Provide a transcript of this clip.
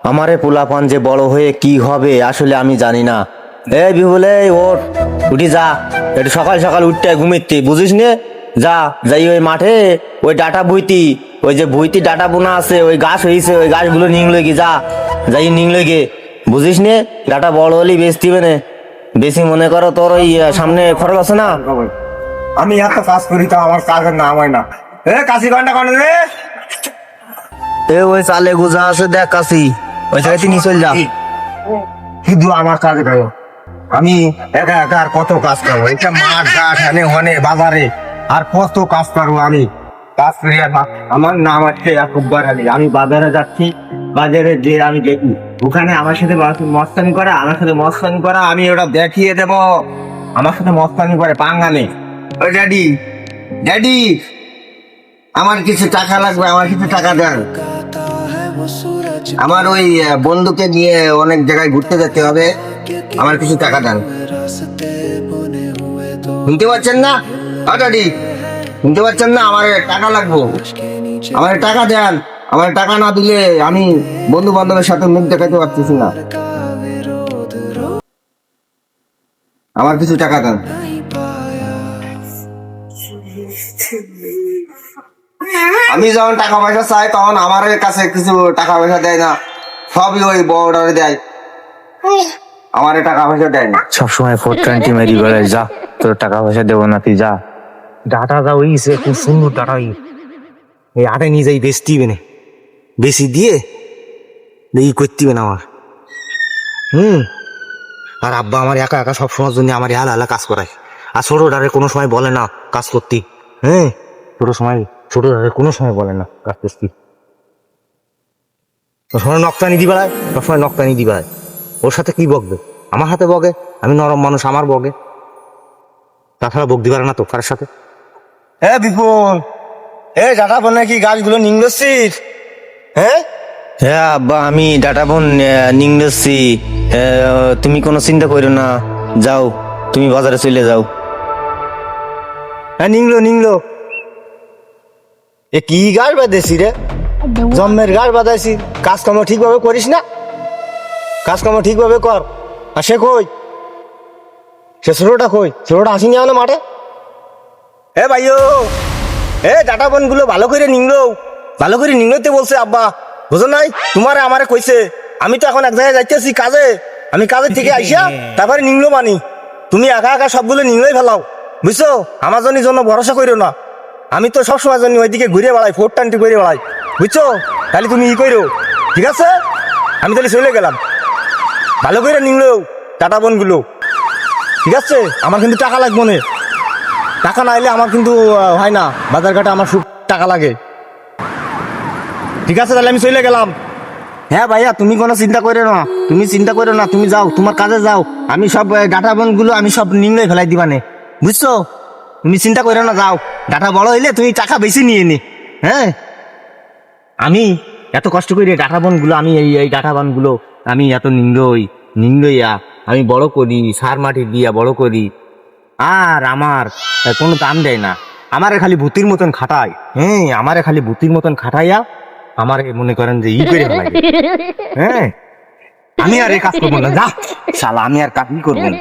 আমারে পোলাপান যে বড় হয়ে কি হবে আসলে আমি জানি না। এই বিপুল, এই ওঠ, উঠি যা, একটু সকাল সকাল উঠতে ঘুমিতে বুঝিস নে। যা, যাই ওই মাঠে ওই ডাটা বুইতি, ওই যে বুইতি ডাটা বোনা আছে, ওই গাছ হয়েছে, ওই গাছগুলো নিংলে কি, যা যাই নিংলে গে, বুঝিস নে। ডাটা বড় হলেই বেচতি বেনে, বেশি মনে করো তোর ওই সামনে খরচ আছে না। আমি এত কাজ করি তো আমার কাজের নাম হয় না। এ কাশি ঘন্টা কনে রে? এ ওই চালে গুজা আছে দেখ কাশি, ওই জায়গায় তুই নিয়ে চল যা। শুধু আমার কাজ করো, আমি একা একা আর কত কাজ করবো? এটা মাঠ ঘাট হেনে হনে বাজারে আর কত কাজ করবো আমি। কাজ করি আর আমার নাম হচ্ছে আকবর আলী। আমি বাজারে যাচ্ছি, বাজারে যে আমি দেখি ওখানে আমার সাথে মস্তানি করা, আমার সাথে মস্তানি করা, আমি ওটা দেখিয়ে দেবো। আমার সাথে মস্তানি করে পাঙ্গানে। ওই ড্যাডি, ড্যাডি, আমার কিছু টাকা লাগবে, আমার কিছু টাকা দেন। আমার ওই বন্ধুকে নিয়ে অনেক জায়গায় ঘুরতে যেতে হবে, আমার কিছু টাকা দেন। শুনতে পাচ্ছেন না? ড্যাডি, শুনতে পাচ্ছেন না? আমার টাকা লাগবে, আমার টাকা দেন। আমার টাকা না দিলে আমি বন্ধু বান্ধবের সাথে মুখ দেখাতে পারতেছি না। আমার কিছু টাকা দেন। আমি যখন টাকা পয়সা চাই তখন আমার কাছে কিছু টাকা পয়সা দেয় না, সবই ওই বড়রে দেয়, আমার টাকা পয়সা দেয় না। সবসময় 420 মেরি বেড়ায়, যা তোর টাকা পয়সা দেবো না, তুই যা। ডাটা যা হইছে, খুব সুন্দর ডাটা। এই আটে নিয়ে যাই বেচতি বেনে, বেশি দিয়ে ই করতে না আমার। আর আব্বা আমার একা একা সব সময়ের জন্য আমার হালা হালা কাজ করায়। আর ছোট ডারে কোনো সময় বলে না কাজ করতে। হ্যাঁ, ছোট ডারে কোনো সময় বলে না কাজ করতে। সবসময় নকটানি দিবায়, সবসময় নকটানি দিবায়। ওর সাথে কি বকবে? আমার হাতে বগে, আমি নরম মানুষ, আমার বগে। তাছাড়া বক দিবার না তো কার সাথে। হ্যাঁ বিপুল, এ ডাটা বনে কি গাছগুলো নিংড়ছিস? হ্যাঁ হ্যাঁ আব্বা, আমি ডাটা বোন নিংড়েছি। তুমি কোনো চিন্তা করো না, যাও তুমি বাজারে চলে যাও। হ্যাঁ নিংলো। এ কি গাছ বাঁধেছি রে? জন্মের গাছ বাঁধাইছি। কাজকর্ম ঠিকভাবে করিস না, কাজকর্ম ঠিকভাবে কর। আর সে কই, সে ছোটটা কই? ছোটটা আসিনি না মাঠে? এ ভাইও, এ ডাটা বন গুলো ভালো করে নিংড়তে বলছে আব্বা, বুঝো নাই? তোমারে আমারে কইছে। আমি তো এখন এক জায়গায় যাইতেছি কাজে, আমি কাজের থেকে আইসা তারপরে নিংলো মানি। তুমি একা একা সবগুলো নিংলোই ফেলাও, বুঝছো? আমার জন্য ভরসা করিও না। আমি তো সবসময় জন্য ওইদিকে ঘুরে বেড়াই, 420 ঘুরে বেড়াই, বুঝছো? তাহলে তুমি ই করো, ঠিক আছে? আমি তাহলে চলে গেলাম। ভালো করে নিংলো ডাটা বন গুলো, ঠিক আছে? আমার কিন্তু টাকা লাগবে না, টাকা না এলে আমার কিন্তু হয় না। বাজার ঘাটে আমার খুব টাকা লাগে, ঠিক আছে? তাহলে আমি চলে গেলাম। হ্যাঁ ভাইয়া, তুমি কোনো চিন্তা করো না, তুমি যাও, তোমার কাজে যাও। আমি সব ডাটা বন গুলো আমি সব নিংড়ে ফেলাই দিবানে, বুঝছো? তুমি চিন্তা করো না, যাও। ডাটা বড় হইলে তুমি টাকা বেশি নিয়ে নি। হ্যাঁ, আমি এত কষ্ট করি ডাটা বন গুলো, আমি এই ডাটা বন গুলো আমি এত নিংড়ইয়া আমি বড় করি, সার মাটি দিয়া বড় করি। আর আমার কোনো দাম দেয় না, আমারে খালি ভূতির মতন খাটায়। হ্যাঁ, আমারে খালি ভূতির মতন খাটাইয়া আমারে মনে করেন যে ই করে ফেলাই। হ্যাঁ, আমি আর এই কাজ করবো না, যা শালা, আমি আর কাজ করবো না।